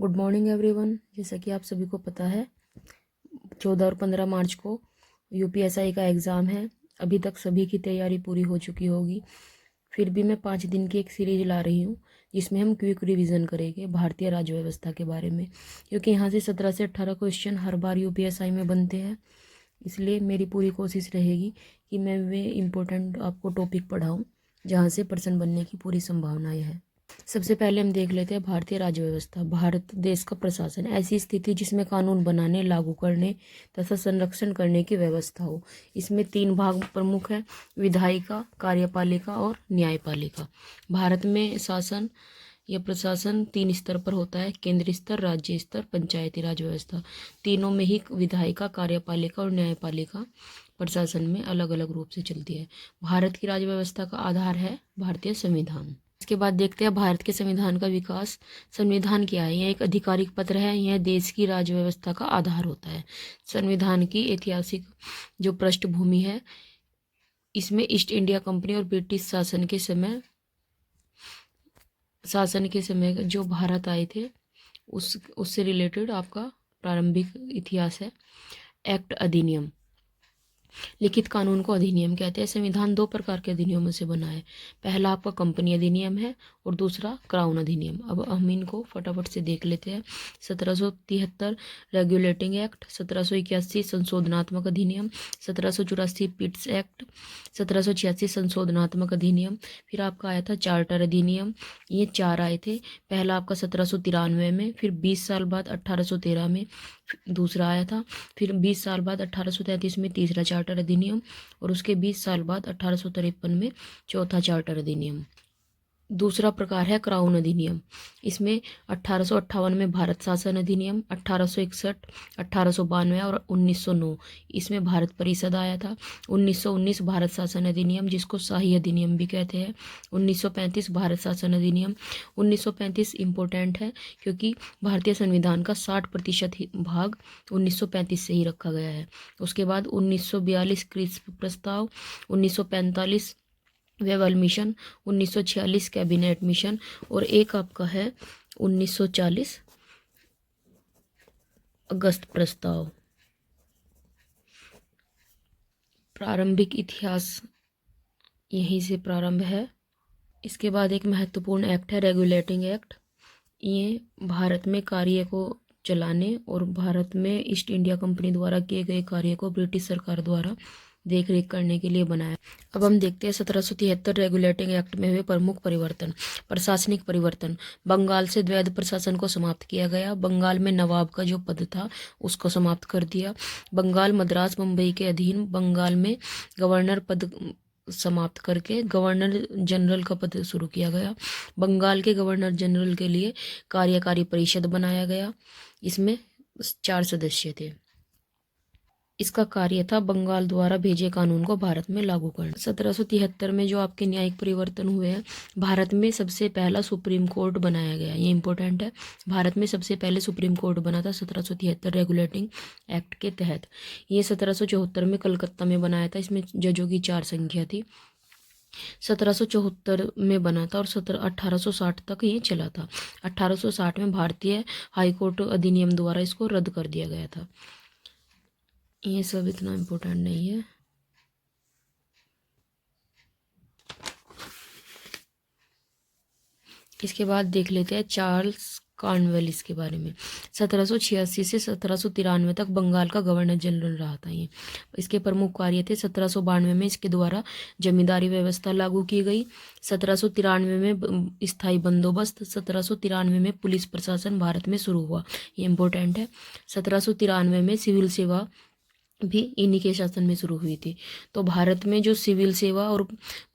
Good morning everyone. जैसा कि आप सभी को पता है 14 और 15 मार्च को यूपीएसआई का एग्ज़ाम है। अभी तक सभी की तैयारी पूरी हो चुकी होगी। फिर भी मैं 5 दिन की एक सीरीज ला रही हूँ जिसमें हम क्विक रिवीजन करेंगे भारतीय राज्य व्यवस्था के बारे में, क्योंकि यहाँ से 17 से 18 क्वेश्चन हर बार यूपीएसआई में बनते हैं। इसलिए मेरी पूरी कोशिश रहेगी कि मैं वे इम्पोर्टेंट आपको टॉपिक पढ़ाऊँ जहाँ से पर्सन बनने की पूरी संभावनाएँ हैं। सबसे पहले हम देख लेते हैं भारतीय राज्य व्यवस्था। भारत देश का प्रशासन ऐसी स्थिति जिसमें कानून बनाने, लागू करने तथा संरक्षण करने की व्यवस्था हो। इसमें 3 भाग प्रमुख हैं: विधायिका, कार्यपालिका और न्यायपालिका। भारत में शासन या प्रशासन 3 स्तर पर होता है: केंद्रीय स्तर, राज्य स्तर, पंचायती राज व्यवस्था। तीनों में ही विधायिका, कार्यपालिका और न्यायपालिका प्रशासन में अलग अलग रूप से चलती है। भारत की राज्य व्यवस्था का आधार है भारतीय संविधान। इसके बाद देखते हैं भारत के संविधान का विकास। संविधान क्या है? यह एक आधिकारिक पत्र है। यह देश की राज्य व्यवस्था का आधार होता है। संविधान की ऐतिहासिक जो पृष्ठभूमि है, इसमें ईस्ट इंडिया कंपनी और ब्रिटिश शासन के समय जो भारत आए थे उससे रिलेटेड आपका प्रारंभिक इतिहास है। एक्ट, अधिनियम। लिखित कानून को अधिनियम कहते हैं। संविधान 2 प्रकार के अधिनियमों से बना है। पहला आपका कंपनी अधिनियम है और दूसरा क्राउन अधिनियम। अब हम इनको फटाफट से देख लेते हैं। 1773 रेगुलेटिंग एक्ट, 1781 संशोधनात्मक अधिनियम, 1784 पिट्स एक्ट, 1786 संशोधनात्मक अधिनियम। फिर आपका आया था चार्टर अधिनियम। ये 4 आए थे। पहला आपका 1793 में, फिर 20 साल बाद 1813 में दूसरा आया था, फिर 20 साल बाद 1833 में तीसरा चार्टर अधिनियम और उसके 20 साल बाद 1853 में चौथा चार्टर अधिनियम। दूसरा प्रकार है क्राउन अधिनियम। इसमें 1858 में भारत शासन अधिनियम, 1861, 1892 और 1909 इसमें भारत परिषद आया था। 1919 भारत शासन अधिनियम, जिसको शाही अधिनियम भी कहते हैं। 1935 भारत शासन अधिनियम। 1935 इम्पोर्टेंट है क्योंकि भारतीय संविधान का 60% भाग 1935 से ही रखा गया है। उसके बाद 1942 क्रिस्प प्रस्ताव, 1945 वेवल मिशन, 1946 कैबिनेट मिशन और एक आपका है 1940 अगस्त प्रस्ताव। प्रारंभिक इतिहास यहीं से प्रारंभ है। इसके बाद एक महत्वपूर्ण एक्ट है रेगुलेटिंग एक्ट। ये भारत में कार्य को चलाने और भारत में ईस्ट इंडिया कंपनी द्वारा किए गए कार्य को ब्रिटिश सरकार द्वारा देख रेख करने के लिए बनाया। अब हम देखते हैं 1773 रेगुलेटिंग एक्ट में हुए प्रमुख परिवर्तन। प्रशासनिक परिवर्तन। बंगाल से द्वैध प्रशासन को समाप्त किया गया। बंगाल में नवाब का जो पद था उसको समाप्त कर दिया। बंगाल, मद्रास, मुंबई के अधीन बंगाल में गवर्नर पद समाप्त करके गवर्नर जनरल का पद शुरू किया गया। बंगाल के गवर्नर जनरल के लिए कार्यकारी परिषद बनाया गया। इसमें 4 सदस्य थे। इसका कार्य था बंगाल द्वारा भेजे कानून को भारत में लागू करना। 1773 में जो आपके न्यायिक परिवर्तन हुए हैं, भारत में सबसे पहला सुप्रीम कोर्ट बनाया गया। ये इंपॉर्टेंट है। भारत में सबसे पहले सुप्रीम कोर्ट बना था 1773 रेगुलेटिंग एक्ट के तहत। ये 1774 में कलकत्ता में बनाया था। इसमें जजों की 4 संख्या थी। 1774 में बना था और 1860 तक ये चला था। 1860 में भारतीय हाईकोर्ट अधिनियम द्वारा इसको रद्द कर दिया गया था। ये सब इतना इम्पोर्टेंट नहीं है। इसके बाद देख लेते हैं चार्ल्स कॉर्नवालिस के बारे में। 1786 से 1793 तक बंगाल का गवर्नर जनरल रहा था ये। इसके प्रमुख कार्य थे। 1792 में इसके द्वारा जमींदारी व्यवस्था लागू की गई। 1793 में स्थायी बंदोबस्त। 1793 में पुलिस प्रशासन भारत में शुरू हुआ। ये इम्पोर्टेंट है। 1793 में सिविल सेवा भी इन्हीं के शासन में शुरू हुई थी। तो भारत में जो सिविल सेवा और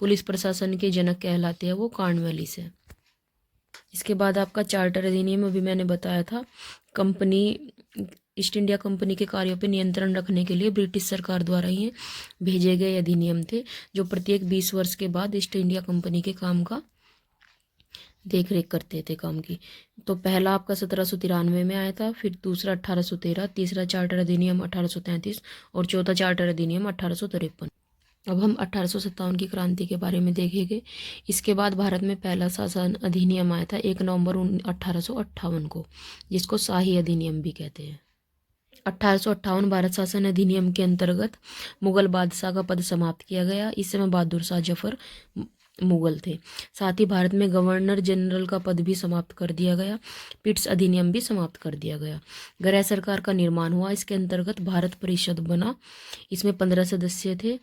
पुलिस प्रशासन के जनक कहलाते हैं वो कॉर्नवालिस है। इसके बाद आपका चार्टर अधिनियम, अभी मैंने बताया था, कंपनी ईस्ट इंडिया कंपनी के कार्यों पर नियंत्रण रखने के लिए ब्रिटिश सरकार द्वारा ये भेजे गए अधिनियम थे, जो प्रत्येक 20 वर्ष के बाद ईस्ट इंडिया कंपनी के काम का देख रेख करते थे काम की। तो पहला आपका 1793 में आया था, फिर दूसरा 1813, तीसरा चार्टर अधिनियम 1833 और चौथा चार्टर अधिनियम 1853। अब हम 1857 की क्रांति के बारे में देखेंगे। इसके बाद भारत में पहला शासन अधिनियम आया था 1 नवंबर 1858 को, जिसको शाही अधिनियम भी कहते हैं। 1858 भारत शासन अधिनियम के अंतर्गत मुगल बादशाह का पद समाप्त किया गया। इस समय बहादुर शाह जफर मुगल थे। साथ ही भारत में गवर्नर जनरल का पद भी समाप्त कर दिया गया। पिट्स अधिनियम भी समाप्त कर दिया गया। गृह सरकार का निर्माण हुआ। इसके अंतर्गत भारत परिषद बना। इसमें 15 सदस्य थे।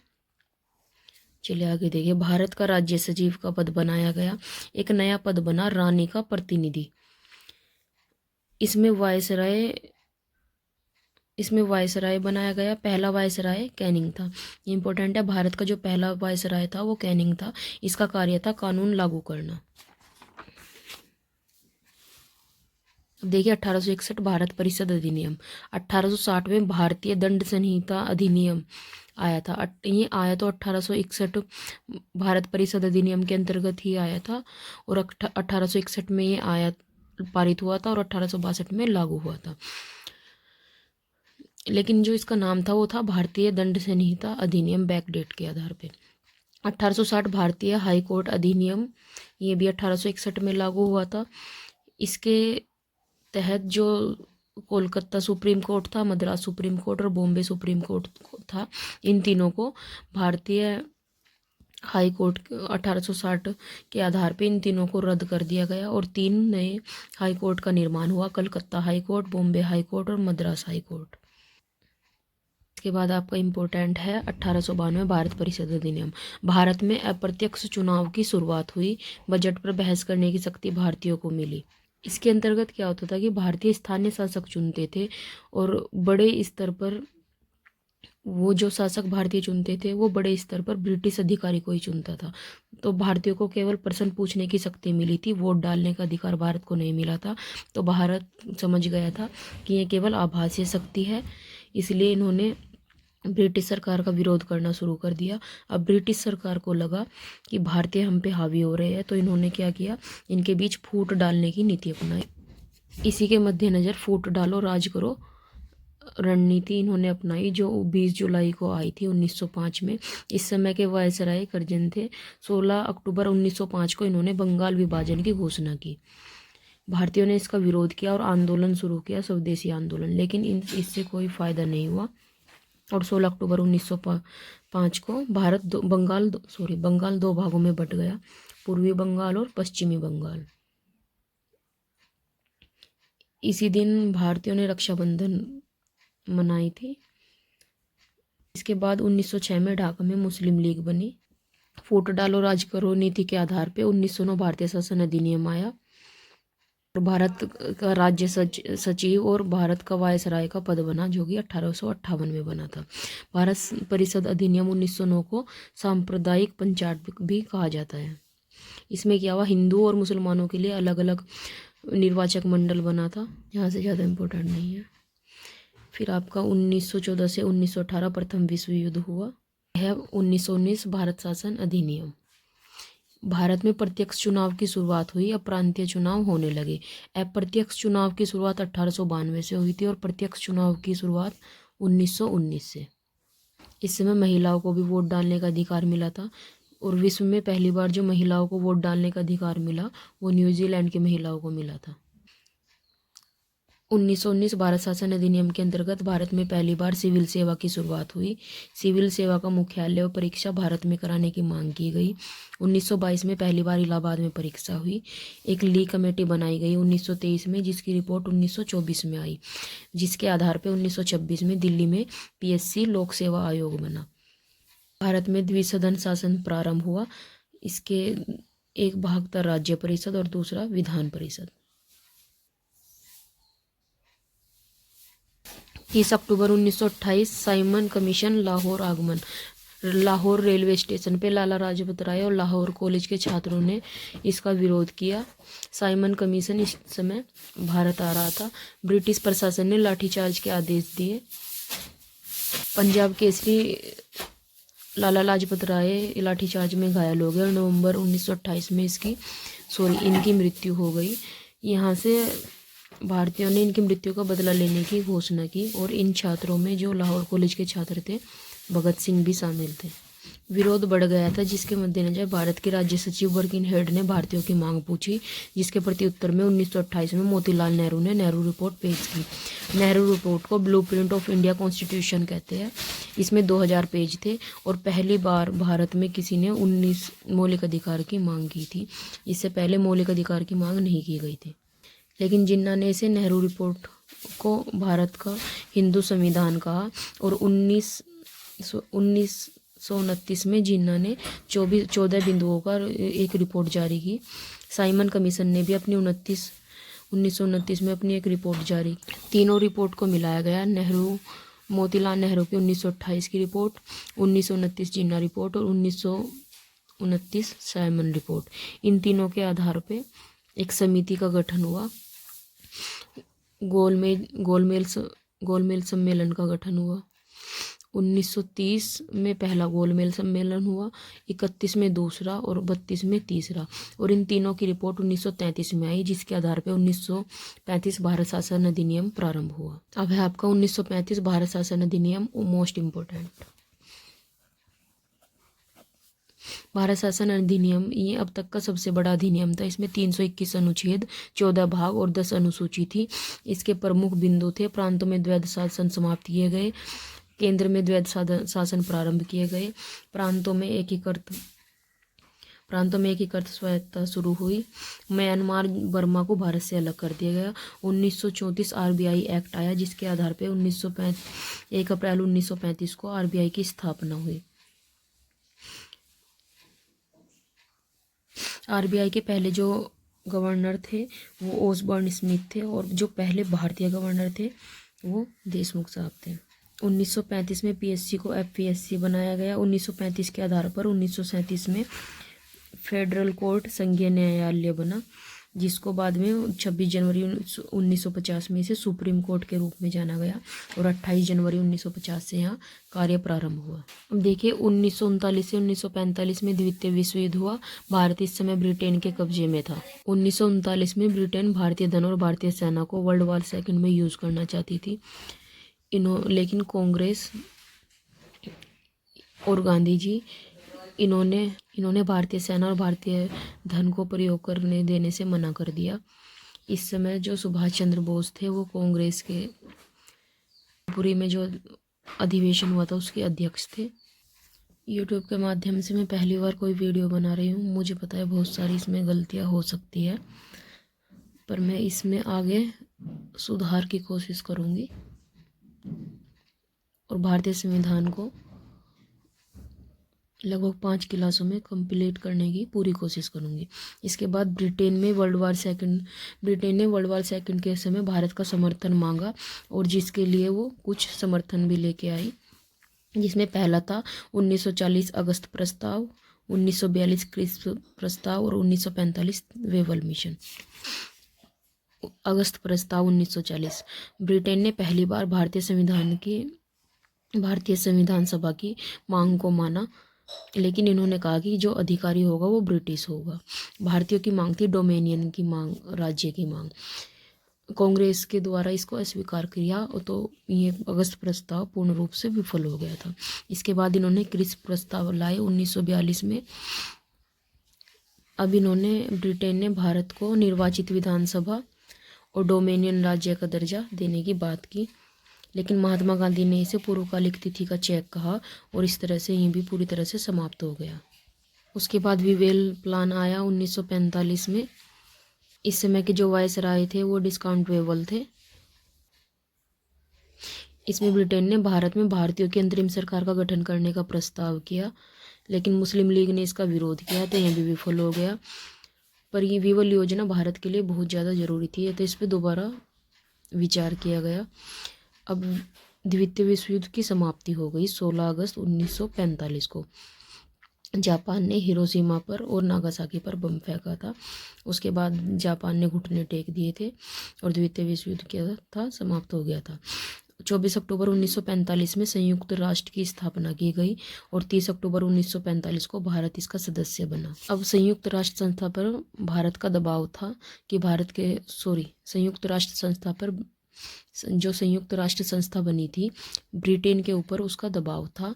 चलिए आगे देखिए। भारत का राज्य सचिव का पद बनाया गया। एक नया पद बना रानी का प्रतिनिधि। इसमें वायसराय बनाया गया। पहला वायसराय कैनिंग था। इंपॉर्टेंट है, भारत का जो पहला वायसराय था वो कैनिंग था। इसका कार्य था कानून लागू करना। अब देखिए 1861 भारत परिषद अधिनियम। 1860 में भारतीय दंड संहिता अधिनियम आया था। ये आया तो 1861 भारत परिषद अधिनियम के अंतर्गत ही आया था और 1861 में ये आया पारित हुआ था और 1862 में लागू हुआ था। लेकिन जो इसका नाम था वो था भारतीय दंड संहिता अधिनियम, बैकडेट के आधार पे। 1860 भारतीय हाई कोर्ट अधिनियम, ये भी 1861 में लागू हुआ था। इसके तहत जो कोलकाता सुप्रीम कोर्ट था, मद्रास सुप्रीम कोर्ट और बॉम्बे सुप्रीम कोर्ट था, इन तीनों को भारतीय हाई कोर्ट 1860 के आधार पे इन तीनों को रद्द कर दिया गया और 3 नए हाई कोर्ट का निर्माण हुआ। Calcutta high court, Bombay high court और मद्रास हाई कोर्ट। इसके बाद आपका इम्पोर्टेंट है 1892 भारत परिषद अधिनियम। भारत में अप्रत्यक्ष चुनाव की शुरुआत हुई। बजट पर बहस करने की शक्ति भारतीयों को मिली। इसके अंतर्गत क्या होता था कि भारतीय स्थानीय शासक चुनते थे और बड़े स्तर पर वो जो शासक भारतीय चुनते थे वो बड़े स्तर पर ब्रिटिश अधिकारी को ही चुनता था। तो भारतीयों को केवल प्रश्न पूछने की शक्ति मिली थी, वोट डालने का अधिकार भारत को नहीं मिला था। तो भारत समझ गया था कि ये केवल आभासी शक्ति है, इसलिए इन्होंने ब्रिटिश सरकार का विरोध करना शुरू कर दिया। अब ब्रिटिश सरकार को लगा कि भारतीय हम पे हावी हो रहे हैं, तो इन्होंने क्या किया, इनके बीच फूट डालने की नीति अपनाई। इसी के मद्देनज़र फूट डालो राज करो रणनीति इन्होंने अपनाई, जो 20 जुलाई को आई थी 1905 में। इस समय के वायसराय कर्जन थे। 16 अक्टूबर 1905 को इन्होंने बंगाल विभाजन की घोषणा की। भारतीयों ने इसका विरोध किया और आंदोलन शुरू किया, स्वदेशी आंदोलन, लेकिन इससे कोई फ़ायदा नहीं हुआ और 16 अक्टूबर 1905 को बंगाल 2 भागों में बट गया, पूर्वी बंगाल और पश्चिमी बंगाल। इसी दिन भारतीयों ने रक्षाबंधन मनाई थी। इसके बाद 1906 में ढाका में मुस्लिम लीग बनी। फूट डालो राज करो नीति के आधार पे 1909 भारतीय शासन अधिनियम आया और भारत का राज्य सचिव और भारत का वायसराय का पद बना, जो कि 1858 में बना था। भारत परिषद अधिनियम 1909 को सांप्रदायिक पंचायत भी कहा जाता है। इसमें क्या हुआ, हिंदू और मुसलमानों के लिए अलग अलग निर्वाचक मंडल बना था। यहाँ से ज़्यादा इम्पोर्टेंट नहीं है। फिर आपका 1914 से 1918 प्रथम विश्व युद्ध हुआ है। 1919 भारत शासन अधिनियम। भारत में प्रत्यक्ष चुनाव की शुरुआत हुई। अब प्रांतीय चुनाव होने लगे। अप्रत्यक्ष चुनाव की शुरुआत 1892 से हुई थी और प्रत्यक्ष चुनाव की शुरुआत 1919 से। इस समय महिलाओं को भी वोट डालने का अधिकार मिला था और विश्व में पहली बार जो महिलाओं को वोट डालने का अधिकार मिला वो न्यूजीलैंड की महिलाओं को मिला था। 1919 भारत शासन अधिनियम के अंतर्गत भारत में पहली बार सिविल सेवा की शुरुआत हुई। सिविल सेवा का मुख्यालय और परीक्षा भारत में कराने की मांग की गई। 1922 में पहली बार इलाहाबाद में परीक्षा हुई। एक ली कमेटी बनाई गई 1923 में, जिसकी रिपोर्ट 1924 में आई, जिसके आधार पर 1926 में दिल्ली में PSC लोक सेवा आयोग बना। भारत में द्विसदन शासन प्रारंभ हुआ। इसके एक भाग था राज्य परिषद और दूसरा विधान परिषद। 30 अक्टूबर 1928 साइमन कमीशन लाहौर आगमन। लाहौर रेलवे स्टेशन पे लाला लाजपत राय और लाहौर कॉलेज के छात्रों ने इसका विरोध किया। साइमन कमीशन इस समय भारत आ रहा था। ब्रिटिश प्रशासन ने लाठीचार्ज के आदेश दिए। पंजाब केसरी लाला लाजपत राय लाठीचार्ज में घायल हो गए और नवंबर 1928 में इनकी मृत्यु हो गई। यहाँ से भारतीयों ने इनकी मृत्यु का बदला लेने की घोषणा की और इन छात्रों में जो लाहौर कॉलेज के छात्र थे, भगत सिंह भी शामिल थे। विरोध बढ़ गया था, जिसके मद्देनजर भारत के राज्य सचिव बर्किन हेड ने भारतीयों की मांग पूछी, जिसके प्रति उत्तर में 1928 में मोतीलाल नेहरू ने नेहरू रिपोर्ट पेश की। नेहरू रिपोर्ट को ब्लूप्रिंट ऑफ इंडिया कॉन्स्टिट्यूशन कहते हैं। इसमें 2000 पेज थे और पहली बार भारत में किसी ने 19 मौलिक अधिकार की मांग की थी। इससे पहले मौलिक अधिकार की मांग नहीं की गई थी। लेकिन जिन्ना ने इसे नेहरू रिपोर्ट को भारत का हिंदू संविधान कहा और 1929 में जिन्ना ने 14 बिंदुओं का एक रिपोर्ट जारी की। साइमन कमीशन ने भी अपनी 1929 में अपनी एक रिपोर्ट जारी की। तीनों रिपोर्ट को मिलाया गया। मोतीलाल नेहरू की 1928 की रिपोर्ट, 1929 जिन्ना रिपोर्ट और 1929 साइमन रिपोर्ट। इन तीनों के आधार पर एक समिति का गठन हुआ। गोलमेल सम्मेलन का गठन हुआ। 1930 में पहला गोलमेल सम्मेलन हुआ, 31 में दूसरा और 32 में तीसरा। और इन तीनों की रिपोर्ट 1933 में आई, जिसके आधार पर 1935 भारत शासन अधिनियम प्रारंभ हुआ। अब है आपका 1935 भारत शासन अधिनियम, मोस्ट इम्पोर्टेंट। भारत शासन अधिनियम ये अब तक का सबसे बड़ा अधिनियम था। इसमें 321 अनुच्छेद, 14 भाग और 10 अनुसूची थी। इसके प्रमुख बिंदु थे: प्रांतों में द्वैध शासन समाप्त किए गए, केंद्र में द्वैध शासन प्रारंभ किए गए, प्रांतों में एकीकृत स्वायत्तता शुरू हुई, म्यांमार बर्मा को भारत से अलग कर दिया गया। 1934 आरबीआई एक्ट आया, जिसके आधार पर 1 अप्रैल 1935 को आरबीआई की स्थापना हुई। आरबीआई के पहले जो गवर्नर थे वो ओसबर्न स्मिथ थे और जो पहले भारतीय गवर्नर थे वो देशमुख साहब थे। 1935 में पीएससी को एफपीएससी बनाया गया। 1935 के आधार पर 1937 में फेडरल कोर्ट संघीय न्यायालय बना, जिसको बाद में 26 जनवरी 1950 में इसे सुप्रीम कोर्ट के रूप में जाना गया और 28 जनवरी 1950 से यहाँ कार्य प्रारंभ हुआ। अब देखिए 1939 से 1945 में द्वितीय विश्व युद्ध हुआ। भारत इस समय ब्रिटेन के कब्जे में था। 1939 में ब्रिटेन भारतीय धन और भारतीय सेना को वर्ल्ड वॉर सेकंड में यूज़ करना चाहती थी। लेकिन कांग्रेस और गांधी जी इन्होंने भारतीय सेना और भारतीय धन को प्रयोग करने देने से मना कर दिया। इस समय जो सुभाष चंद्र बोस थे वो कांग्रेस के पुरी में जो अधिवेशन हुआ था उसके अध्यक्ष थे। यूट्यूब के माध्यम से मैं पहली बार कोई वीडियो बना रही हूँ। मुझे पता है बहुत सारी इसमें गलतियाँ हो सकती है, पर मैं इसमें आगे सुधार की कोशिश करूँगी और भारतीय संविधान को लगभग 5 क्लासों में कंप्लीट करने की पूरी कोशिश करूंगी। इसके बाद ब्रिटेन ने वर्ल्ड वॉर सेकंड के समय भारत का समर्थन मांगा और जिसके लिए वो कुछ समर्थन भी लेके आई, जिसमें पहला था 1940 अगस्त प्रस्ताव, 1942 क्रिस्प प्रस्ताव और 1945 वेवल मिशन। अगस्त प्रस्ताव 1940। ब्रिटेन ने पहली बार भारतीय संविधान सभा की मांग को माना, लेकिन इन्होंने कहा कि जो अधिकारी होगा वो ब्रिटिश होगा। भारतीयों की मांग थी डोमेनियन की मांग, राज्य की मांग। कांग्रेस के द्वारा इसको अस्वीकार किया तो ये अगस्त प्रस्ताव पूर्ण रूप से विफल हो गया था। इसके बाद इन्होंने क्रिस्प प्रस्ताव लाए 1942 में। अब ब्रिटेन ने भारत को निर्वाचित विधानसभा और डोमेनियन राज्य का दर्जा देने की बात की, लेकिन महात्मा गांधी ने इसे पूर्वकालिक तिथि का चेक कहा और इस तरह से ये भी पूरी तरह से समाप्त हो गया। उसके बाद विवेल प्लान आया 1945 में। इस समय के जो वायसराय थे वो डिस्काउंट वेवल थे। इसमें ब्रिटेन ने भारत में भारतीयों की अंतरिम सरकार का गठन करने का प्रस्ताव किया, लेकिन मुस्लिम लीग ने इसका विरोध किया तो यह भी विफल हो गया। पर ये विवल योजना भारत के लिए बहुत ज़्यादा ज़रूरी थी, तो इस पर दोबारा विचार किया गया। अब द्वितीय विश्व युद्ध की समाप्ति हो गई 16 अगस्त 1945 को। जापान ने हिरोशिमा पर और नागासाकी पर बम फेंका था। उसके बाद जापान ने घुटने टेक दिए थे और द्वितीय विश्व युद्ध क्या था, समाप्त हो गया था। 24 अक्टूबर 1945 में संयुक्त राष्ट्र की स्थापना की गई और 30 अक्टूबर 1945 को भारत इसका सदस्य बना। अब संयुक्त राष्ट्र संस्था पर भारत का दबाव था कि संयुक्त राष्ट्र संस्था पर जो संयुक्त राष्ट्र संस्था बनी थी, ब्रिटेन के ऊपर उसका दबाव था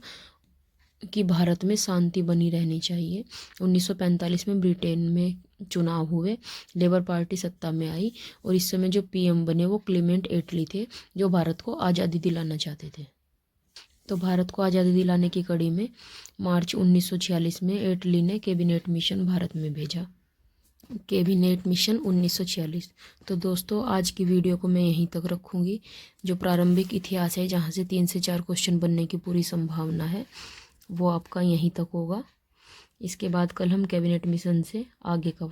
कि भारत में शांति बनी रहनी चाहिए। 1945 में ब्रिटेन में चुनाव हुए, लेबर पार्टी सत्ता में आई और इस समय जो पीएम बने वो क्लेमेंट एटली थे, जो भारत को आज़ादी दिलाना चाहते थे। तो भारत को आज़ादी दिलाने की कड़ी में मार्च 1946 में एटली ने कैबिनेट मिशन भारत में भेजा। Cabinet mission 1946। तो दोस्तों आज की वीडियो को मैं यहीं तक रखूँगी। जो प्रारंभिक इतिहास है, जहाँ से 3 से 4 क्वेश्चन बनने की पूरी संभावना है, वो आपका यहीं तक होगा। इसके बाद कल हम कैबिनेट मिशन से आगे का